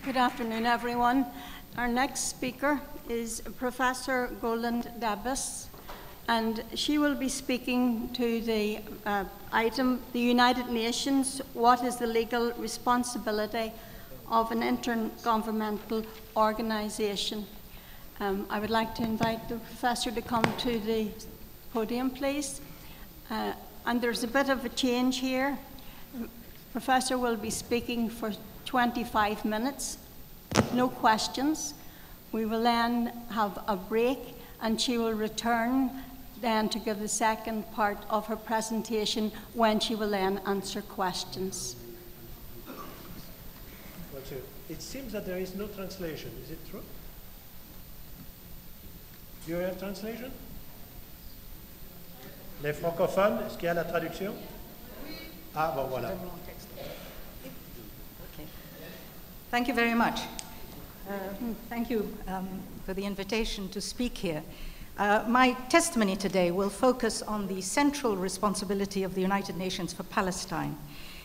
Good afternoon, everyone. Our next speaker is Professor Gowlland-Debbas, and she will be speaking to the item, the United Nations, what is the legal responsibility of an intergovernmental organization? I would like to invite the professor to come to the podium, please. And there's a bit of a change here. The professor will be speaking for 25 minutes, no questions. We will then have a break, and she will return then to give the second part of her presentation, when she will then answer questions. It seems that there is no translation. Is it true? Do you have translation? Les francophones, est-ce qu'il y a la traduction? Ah, bon, voilà. Okay. Thank you very much. Thank you for the invitation to speak here. My testimony today will focus on the central responsibility of the United Nations for Palestine.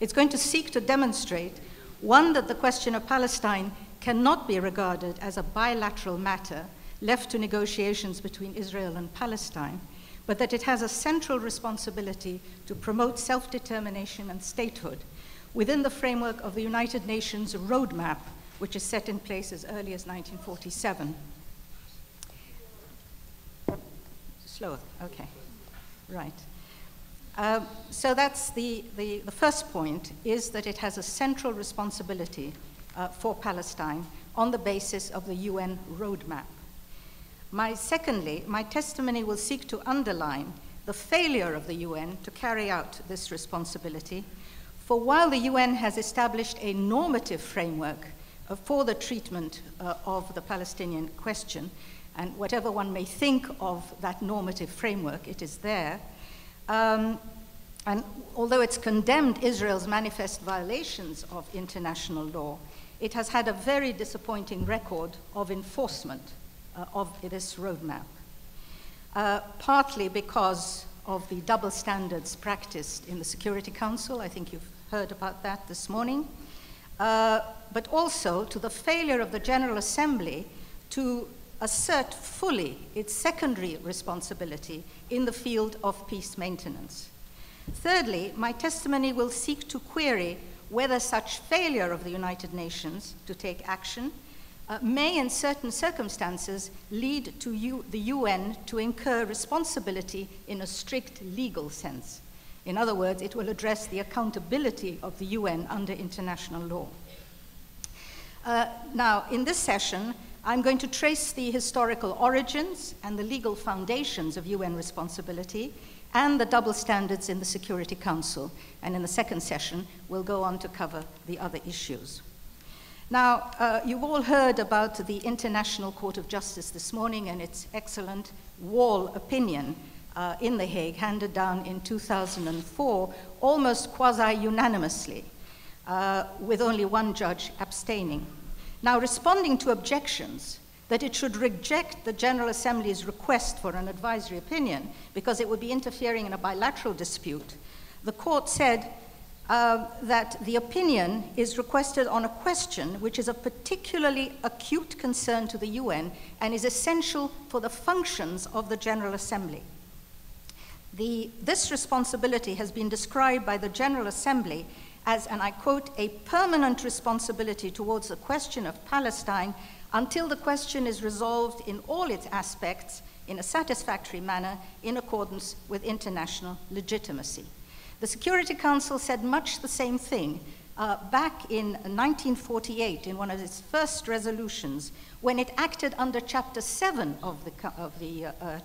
It's going to seek to demonstrate, one, that the question of Palestine cannot be regarded as a bilateral matter left to negotiations between Israel and Palestine, but that it has a central responsibility to promote self-determination and statehood within the framework of the United Nations roadmap, which is set in place as early as 1947. Slower, okay, right. So that's the first point, is that it has a central responsibility for Palestine on the basis of the UN roadmap. Secondly, my testimony will seek to underline the failure of the UN to carry out this responsibility, for while the UN has established a normative framework for the treatment of the Palestinian question, and whatever one may think of that normative framework, it is there. And although it's condemned Israel's manifest violations of international law, it has had a very disappointing record of enforcement of this roadmap, partly because of the double standards practiced in the Security Council. I think you've heard about that this morning. But also to the failure of the General Assembly to assert fully its secondary responsibility in the field of peace maintenance. Thirdly, my testimony will seek to query whether such failure of the United Nations to take action may in certain circumstances lead to the UN to incur responsibility in a strict legal sense. In other words, it will address the accountability of the UN under international law. Now, in this session, I'm going to trace the historical origins and the legal foundations of UN responsibility and the double standards in the Security Council. And in the second session, we'll go on to cover the other issues. Now, you've all heard about the International Court of Justice this morning and its excellent Wall opinion in The Hague, handed down in 2004, almost quasi-unanimously, with only one judge abstaining. Now, responding to objections that it should reject the General Assembly's request for an advisory opinion because it would be interfering in a bilateral dispute, the court said that the opinion is requested on a question which is of particularly acute concern to the UN and is essential for the functions of the General Assembly. This responsibility has been described by the General Assembly as, and I quote, a permanent responsibility towards the question of Palestine until the question is resolved in all its aspects in a satisfactory manner in accordance with international legitimacy. The Security Council said much the same thing back in 1948 in one of its first resolutions when it acted under Chapter 7 of the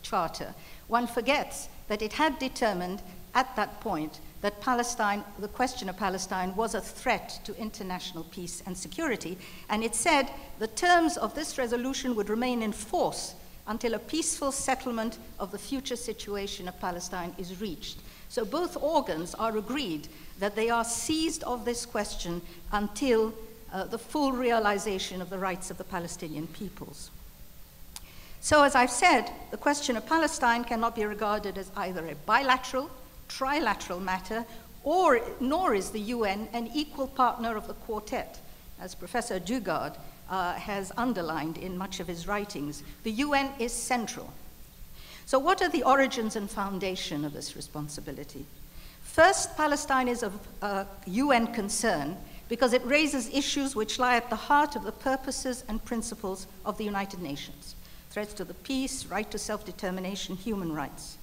Charter. One forgets that it had determined at that point that Palestine, the question of Palestine, was a threat to international peace and security, and it said the terms of this resolution would remain in force until a peaceful settlement of the future situation of Palestine is reached. So both organs are agreed that they are seized of this question until the full realization of the rights of the Palestinian peoples. So as I've said, the question of Palestine cannot be regarded as either a bilateral, trilateral matter, nor is the UN an equal partner of the quartet as Professor Dugard has underlined in much of his writings, the UN is central. So what are the origins and foundation of this responsibility? First, Palestine is of UN concern because it raises issues which lie at the heart of the purposes and principles of the United Nations: threats to the peace, right to self-determination, human rights.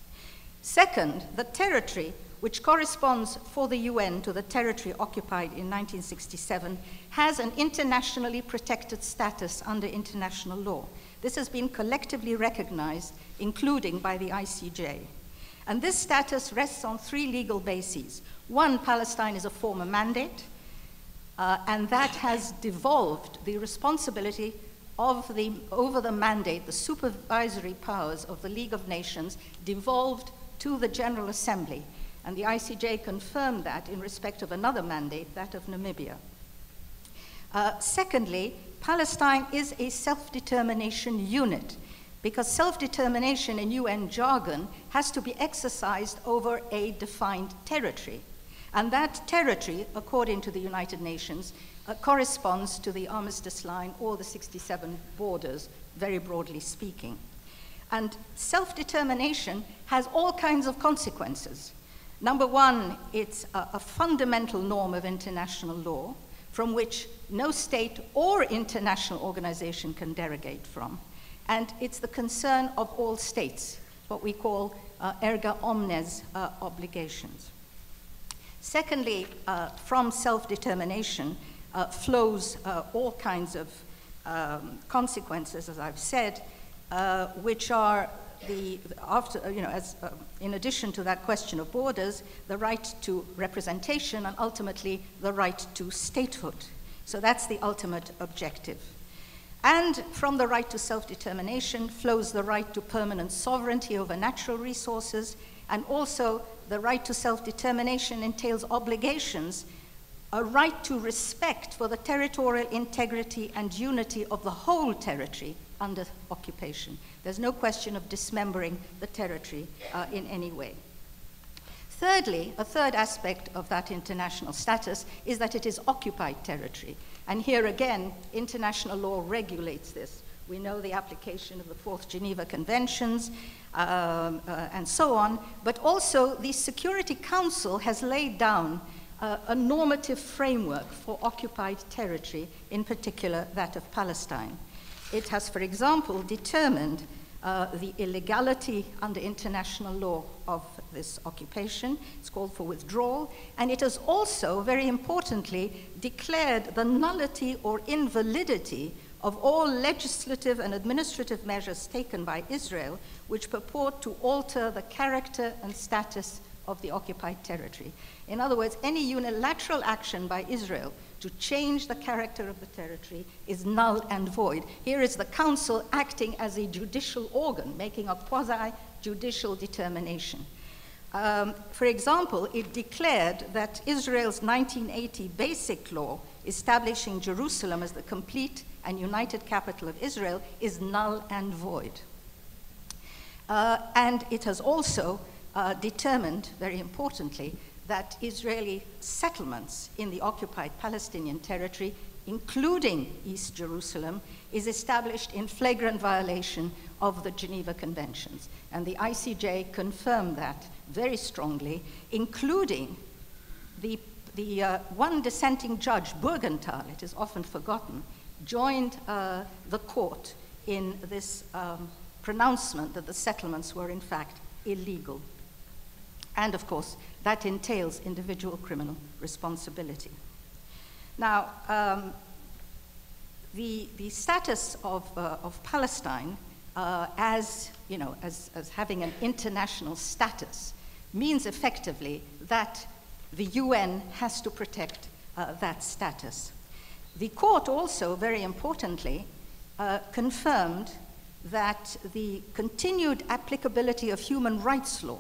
Second, the territory, which corresponds for the UN to the territory occupied in 1967, has an internationally protected status under international law. This has been collectively recognized, including by the ICJ. And this status rests on three legal bases. One, Palestine is a former mandate, and that has devolved the responsibility over the mandate, the supervisory powers of the League of Nations, devolved to the General Assembly. And the ICJ confirmed that in respect of another mandate, that of Namibia. Secondly, Palestine is a self-determination unit, because self-determination in UN jargon has to be exercised over a defined territory. And that territory, according to the United Nations, corresponds to the armistice line or the 67 borders, very broadly speaking. And self-determination has all kinds of consequences. Number one, it's a fundamental norm of international law from which no state or international organization can derogate from. And it's the concern of all states, what we call erga omnes obligations. Secondly, from self-determination flows all kinds of consequences, as I've said, which are in addition to that question of borders, the right to representation and ultimately the right to statehood. So that's the ultimate objective. And from the right to self-determination flows the right to permanent sovereignty over natural resources, and also the right to self-determination entails obligations, a right to respect for the territorial integrity and unity of the whole territory under occupation. There's no question of dismembering the territory in any way. Thirdly, a third aspect of that international status is that it is occupied territory. And here again, international law regulates this. We know the application of the Fourth Geneva Conventions and so on, but also the Security Council has laid down a normative framework for occupied territory, in particular that of Palestine. It has, for example, determined the illegality under international law of this occupation. It's called for withdrawal. And it has also, very importantly, declared the nullity or invalidity of all legislative and administrative measures taken by Israel which purport to alter the character and status of the occupied territory. In other words, any unilateral action by Israel to change the character of the territory is null and void. Here is the council acting as a judicial organ, making a quasi-judicial determination. For example, it declared that Israel's 1980 Basic Law establishing Jerusalem as the complete and united capital of Israel is null and void. And it has also determined, very importantly, that Israeli settlements in the occupied Palestinian territory, including East Jerusalem, is established in flagrant violation of the Geneva Conventions. And the ICJ confirmed that very strongly, including the one dissenting judge, Burgenthal, it is often forgotten, joined the court in this pronouncement that the settlements were in fact illegal. And of course, that entails individual criminal responsibility. Now, the status of Palestine as having an international status means effectively that the UN has to protect that status. The court also, very importantly, confirmed that the continued applicability of human rights law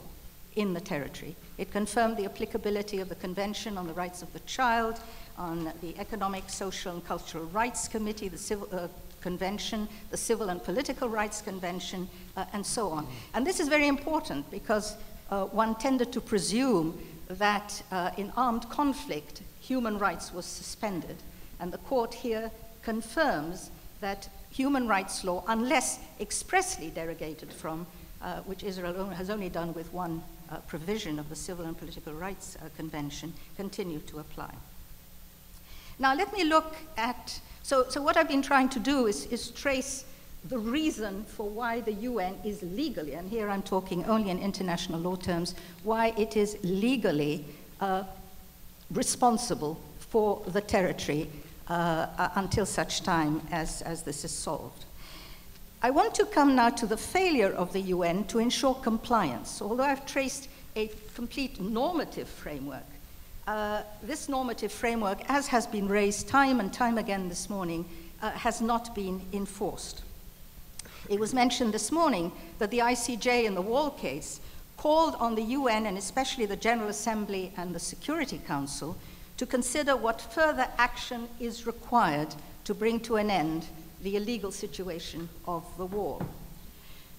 in the territory. It confirmed the applicability of the Convention on the Rights of the Child, on the Economic, Social, and Cultural Rights Committee, the Civil Convention, the Civil and Political Rights Convention, and so on. And this is very important because one tended to presume that in armed conflict, human rights was suspended. And the court here confirms that human rights law, unless expressly derogated from, which Israel has only done with one provision of the Civil and Political Rights Convention, continue to apply. Now let me look at, so what I've been trying to do is trace the reason for why the UN is legally, and here I'm talking only in international law terms, why it is legally responsible for the territory until such time as this is solved. I want to come now to the failure of the UN to ensure compliance. Although I've traced a complete normative framework, this normative framework, as has been raised time and time again this morning, has not been enforced. It was mentioned this morning that the ICJ in the Wall case called on the UN and especially the General Assembly and the Security Council to consider what further action is required to bring to an end the illegal situation of the wall.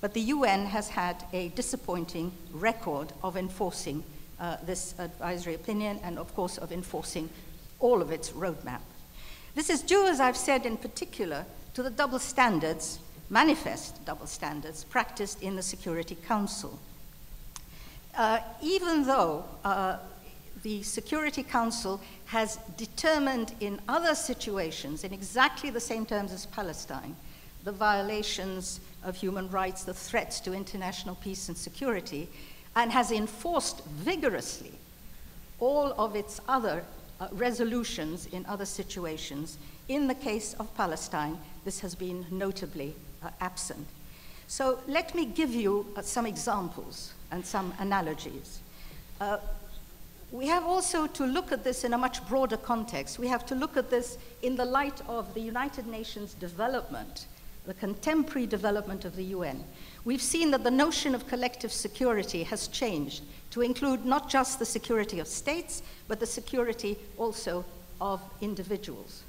But the UN has had a disappointing record of enforcing this advisory opinion and, of course, of enforcing all of its roadmap. This is due, as I've said, in particular, to the double standards, manifest double standards, practiced in the Security Council. Even though the Security Council has determined in other situations, in exactly the same terms as Palestine, the violations of human rights, the threats to international peace and security, and has enforced vigorously all of its other resolutions in other situations. In the case of Palestine, this has been notably absent. So let me give you some examples and some analogies. We have also to look at this in a much broader context. We have to look at this in the light of the United Nations development, the contemporary development of the UN. We've seen that the notion of collective security has changed to include not just the security of states, but the security also of individuals.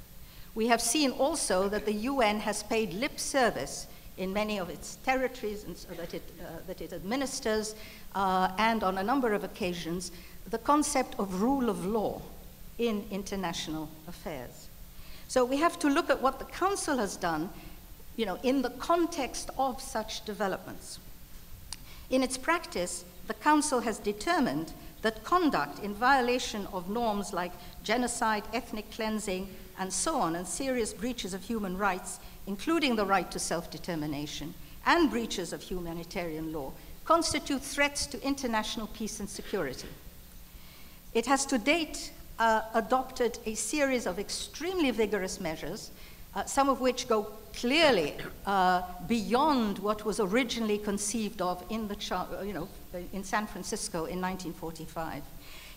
We have seen also that the UN has paid lip service in many of its territories and so that it administers, and on a number of occasions, the concept of rule of law in international affairs. So we have to look at what the Council has done, in the context of such developments. In its practice, the Council has determined that conduct in violation of norms like genocide, ethnic cleansing, and so on, and serious breaches of human rights, including the right to self-determination, and breaches of humanitarian law, constitute threats to international peace and security. It has to date adopted a series of extremely vigorous measures, some of which go clearly beyond what was originally conceived of in in San Francisco in 1945.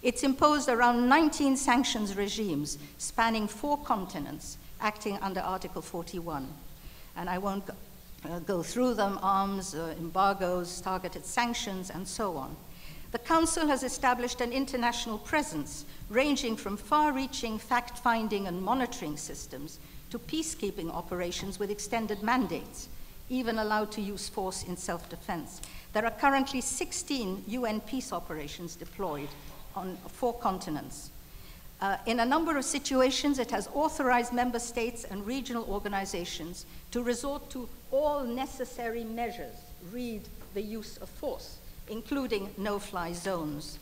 It's imposed around 19 sanctions regimes spanning 4 continents, acting under Article 41. And I won't go through them: arms, embargoes, targeted sanctions, and so on. The Council has established an international presence ranging from far-reaching fact-finding and monitoring systems to peacekeeping operations with extended mandates, even allowed to use force in self-defense. There are currently 16 UN peace operations deployed on 4 continents. In a number of situations, it has authorized member states and regional organizations to resort to all necessary measures, read the use of force, including no-fly zones.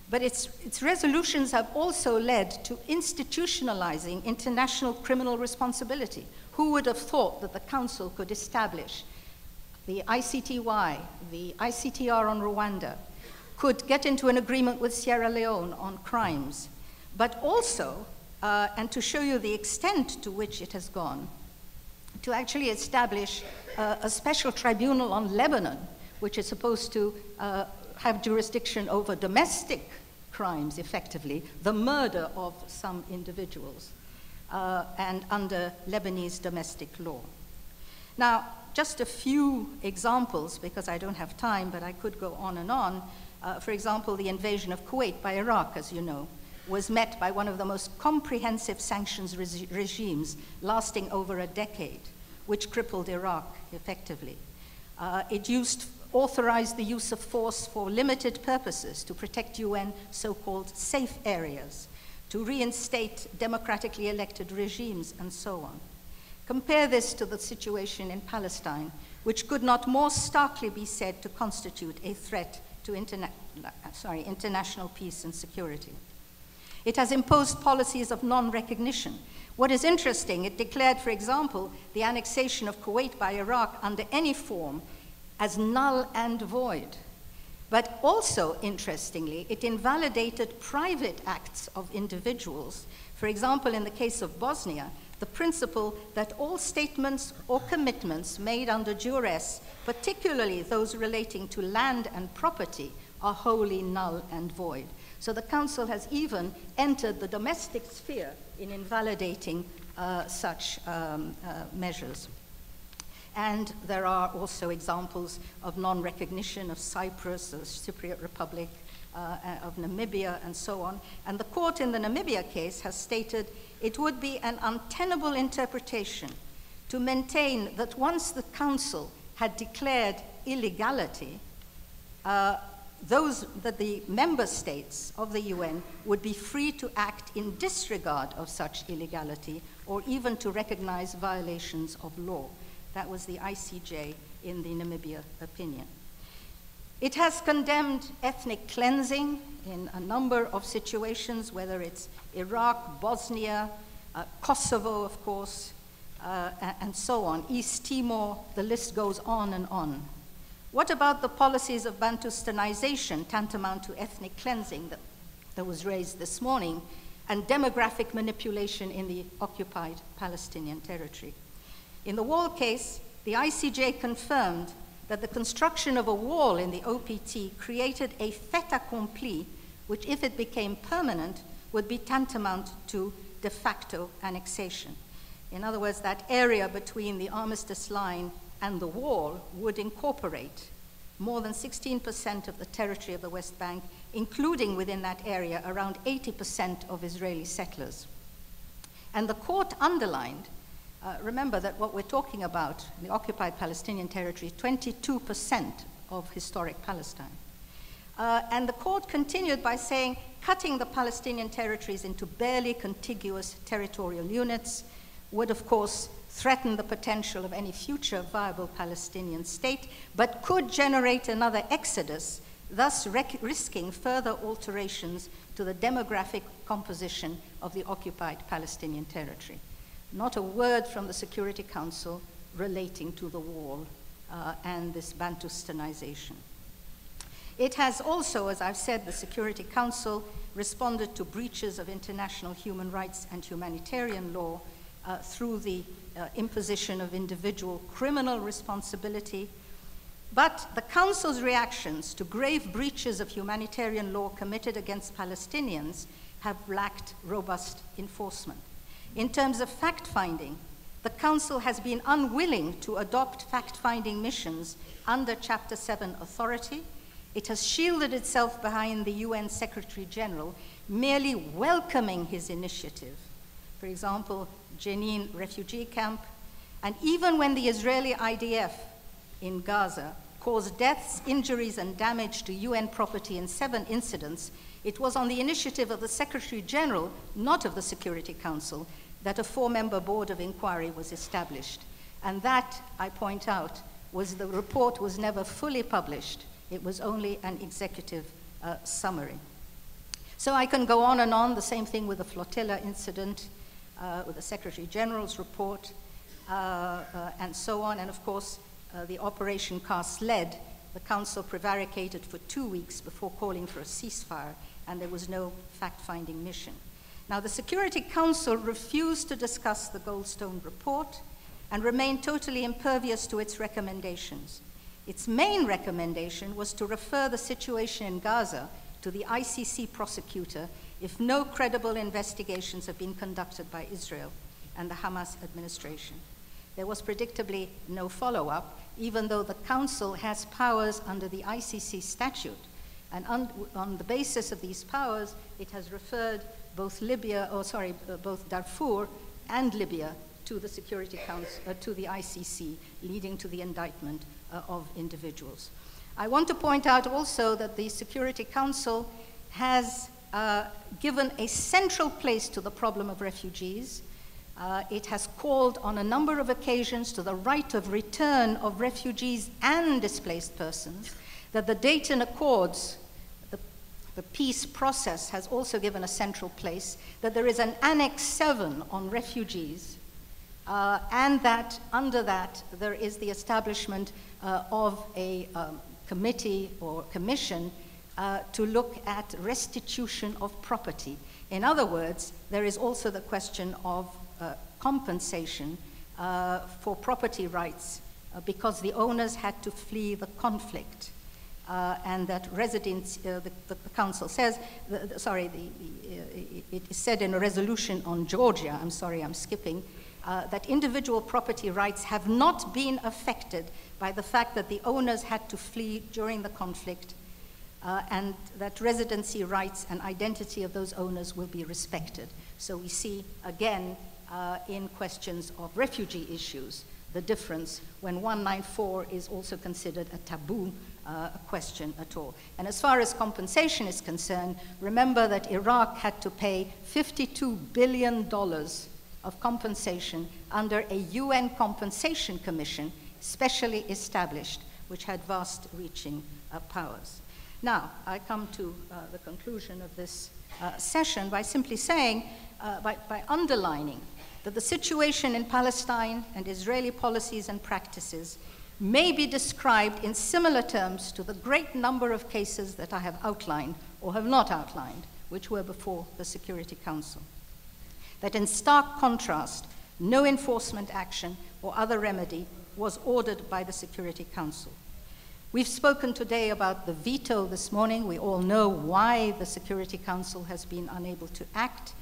But its resolutions have also led to institutionalizing international criminal responsibility. Who would have thought that the Council could establish the ICTY, the ICTR on Rwanda, could get into an agreement with Sierra Leone on crimes, but also, and to show you the extent to which it has gone, to actually establish a special tribunal on Lebanon, which is supposed to have jurisdiction over domestic crimes, effectively, the murder of some individuals, and under Lebanese domestic law. Now, just a few examples, because I don't have time, but I could go on and on. For example, the invasion of Kuwait by Iraq, as you know, was met by one of the most comprehensive sanctions regimes lasting over a decade, which crippled Iraq effectively. It authorized the use of force for limited purposes to protect UN so-called safe areas, to reinstate democratically elected regimes, and so on. Compare this to the situation in Palestine, which could not more starkly be said to constitute a threat to international peace and security. It has imposed policies of non-recognition. What is interesting, it declared, for example, the annexation of Kuwait by Iraq under any form as null and void. But also, interestingly, it invalidated private acts of individuals. For example, in the case of Bosnia, the principle that all statements or commitments made under duress, particularly those relating to land and property, are wholly null and void. So the Council has even entered the domestic sphere in invalidating such measures. And there are also examples of non-recognition of Cyprus, the Cypriot Republic, of Namibia, and so on. And the court in the Namibia case has stated it would be an untenable interpretation to maintain that once the Council had declared illegality, that the member states of the UN would be free to act in disregard of such illegality or even to recognize violations of law. That was the ICJ in the Namibia opinion. It has condemned ethnic cleansing in a number of situations, whether it's Iraq, Bosnia, Kosovo, of course, and so on, East Timor, the list goes on and on. What about the policies of Bantustanization, tantamount to ethnic cleansing that was raised this morning, and demographic manipulation in the occupied Palestinian territory? In the wall case, the ICJ confirmed that the construction of a wall in the OPT created a fait accompli, which, if it became permanent, would be tantamount to de facto annexation. In other words, that area between the armistice line and the wall would incorporate more than 16% of the territory of the West Bank, including within that area around 80% of Israeli settlers. And the court underlined, remember that what we're talking about, the occupied Palestinian territory, 22% of historic Palestine. And the court continued by saying, cutting the Palestinian territories into barely contiguous territorial units would, of course, threaten the potential of any future viable Palestinian state, but could generate another exodus, thus risking further alterations to the demographic composition of the occupied Palestinian territory. Not a word from the Security Council relating to the wall and this Bantustanization. It has also, as I've said, the Security Council responded to breaches of international human rights and humanitarian law through the imposition of individual criminal responsibility. But the Council's reactions to grave breaches of humanitarian law committed against Palestinians have lacked robust enforcement. In terms of fact-finding, the Council has been unwilling to adopt fact-finding missions under Chapter 7 authority. It has shielded itself behind the UN Secretary General, merely welcoming his initiative. For example, Jenin refugee camp, and even when the Israeli IDF in Gaza caused deaths, injuries, and damage to UN property in 7 incidents, it was on the initiative of the Secretary General, not of the Security Council, that a 4-member board of inquiry was established. And that, I point out, was the report was never fully published. It was only an executive summary. So I can go on and on, the same thing with the flotilla incident, with the Secretary General's report, and so on. And of course, the Operation Cast Lead, the Council prevaricated for 2 weeks before calling for a ceasefire, and there was no fact-finding mission. Now, the Security Council refused to discuss the Goldstone report and remained totally impervious to its recommendations. Its main recommendation was to refer the situation in Gaza to the ICC prosecutor if no credible investigations have been conducted by Israel and the Hamas administration. There was predictably no follow-up, even though the Council has powers under the ICC statute. And on the basis of these powers, it has referred both both Darfur and Libya to the Security Council, to the ICC, leading to the indictment of individuals. I want to point out also that the Security Council has given a central place to the problem of refugees. It has called on a number of occasions to the right of return of refugees and displaced persons, that the Dayton Accords, the peace process, has also given a central place, that there is an Annex 7 on refugees, and that under that there is the establishment of a committee or commission to look at restitution of property. In other words, there is also the question of compensation for property rights because the owners had to flee the conflict. And that residents, the council says, it is said in a resolution on Georgia, I'm sorry, I'm skipping, that individual property rights have not been affected by the fact that the owners had to flee during the conflict, and that residency rights and identity of those owners will be respected. So we see, again, in questions of refugee issues, the difference when 194 is also considered a taboo question at all. And as far as compensation is concerned, remember that Iraq had to pay $52 billion of compensation under a UN compensation commission specially established, which had vast-reaching powers. Now, I come to the conclusion of this session by simply saying, by underlining that the situation in Palestine and Israeli policies and practices may be described in similar terms to the great number of cases that I have outlined or have not outlined, which were before the Security Council. That in stark contrast, no enforcement action or other remedy was ordered by the Security Council. We've spoken today about the veto this morning. We all know why the Security Council has been unable to act.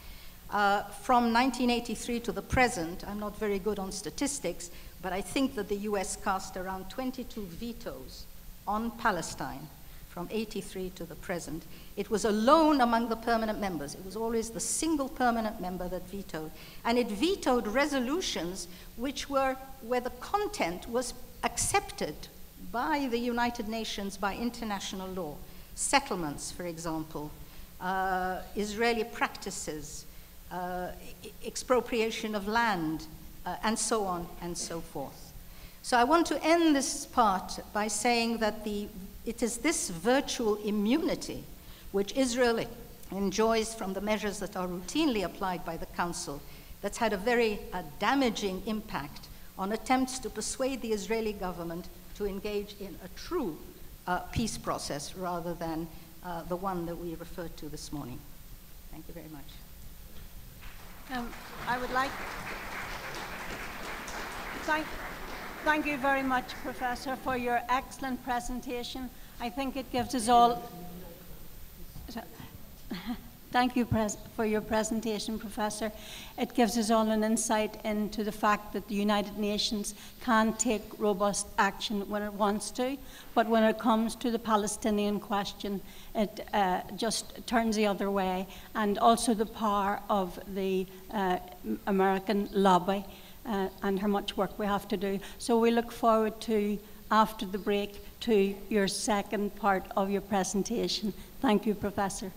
From 1983 to the present, I'm not very good on statistics, but I think that the US cast around 22 vetoes on Palestine from 83 to the present. It was alone among the permanent members. It was always the single permanent member that vetoed. And it vetoed resolutions where the content was accepted by the United Nations, by international law. Settlements, for example, Israeli practices, expropriation of land, and so on and so forth. So I want to end this part by saying that it is this virtual immunity which Israel enjoys from the measures that are routinely applied by the Council that's had a very damaging impact on attempts to persuade the Israeli government to engage in a true peace process rather than the one that we referred to this morning. Thank you very much. I would like thank you very much, Professor, for your excellent presentation. I think it gives us all. Thank you for your presentation, Professor. It gives us all an insight into the fact that the United Nations can take robust action when it wants to, but when it comes to the Palestinian question, it just turns the other way, and also the power of the American lobby and how much work we have to do. So we look forward to, after the break, to your second part of your presentation. Thank you, Professor.